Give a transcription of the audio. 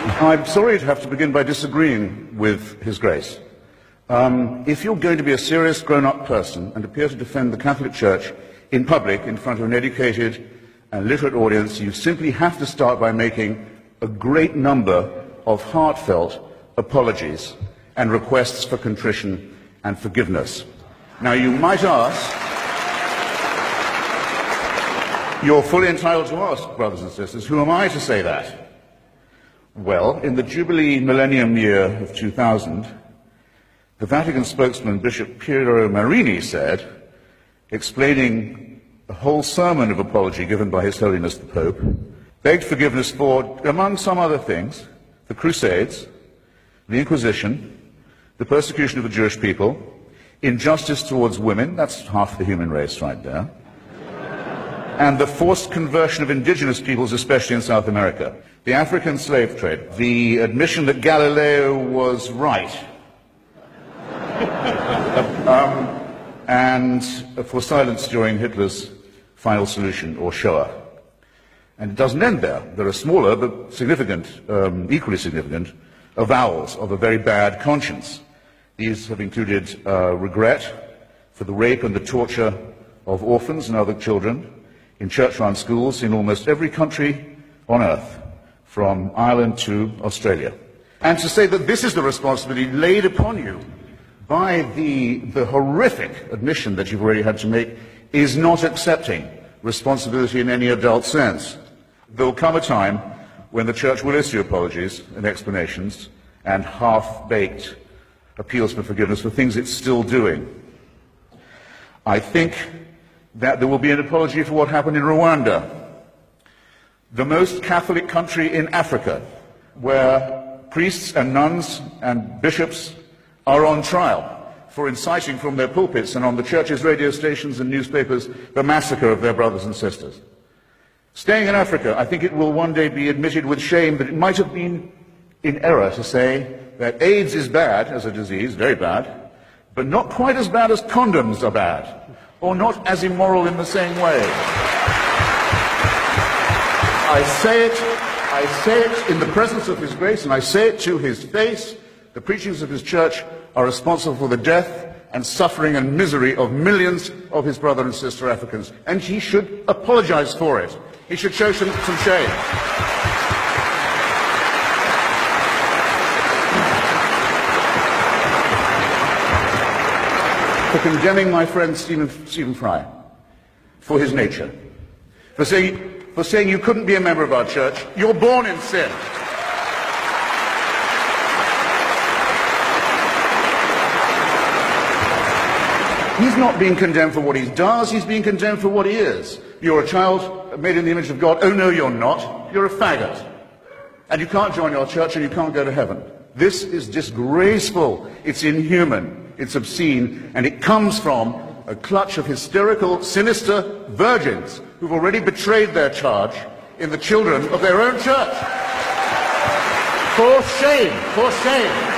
I'm sorry to have to begin by disagreeing with His Grace. If you're going to be a serious grown-up person and appear to defend the Catholic Church in public in front of an educated and literate audience, you simply have to start by making a great number of heartfelt apologies and requests for contrition and forgiveness. Now, you might ask, you're fully entitled to ask, brothers and sisters, who am I to say that? Well, in the Jubilee Millennium Year of 2000, the Vatican spokesman, Bishop Piero Marini, said, explaining a whole sermon of apology given by His Holiness the Pope, begged forgiveness for, among some other things, the Crusades, the Inquisition, the persecution of the Jewish people, injustice towards women, that's half the human race right there, and the forced conversion of indigenous peoples, especially in South America, the African slave trade, the admission that Galileo was right, and for silence during Hitler's final solution, or Shoah. And it doesn't end there. There are smaller but significant, equally significant, avowals of a very bad conscience. These have included regret for the rape and the torture of orphans and other children in church-run schools in almost every country on earth, from Ireland to Australia. And to say that this is the responsibility laid upon you by the horrific admission that you've already had to make is not accepting responsibility in any adult sense. There will come a time when the Church will issue apologies and explanations and half-baked appeals for forgiveness for things it's still doing. I think that there will be an apology for what happened in Rwanda, the most Catholic country in Africa, where priests and nuns and bishops are on trial for inciting from their pulpits and on the Church's radio stations and newspapers the massacre of their brothers and sisters. Staying in Africa, I think it will one day be admitted with shame that it might have been in error to say that AIDS is bad as a disease, very bad, but not quite as bad as condoms are bad, or not as immoral in the same way. I say it in the presence of His Grace, and I say it to His face. The preachings of His Church are responsible for the death and suffering and misery of millions of His brother and sister Africans, and He should apologize for it. He should show some shame. For condemning my friend Stephen Fry for his nature, for saying you couldn't be a member of our church, you're born in sin. He's not being condemned for what he does, he's being condemned for what he is. You're a child made in the image of God. Oh no, you're not. You're a faggot. And you can't join our church and you can't go to heaven. This is disgraceful. It's inhuman. It's obscene. And it comes from a clutch of hysterical, sinister virgins who've already betrayed their charge in the children of their own church. For shame! For shame!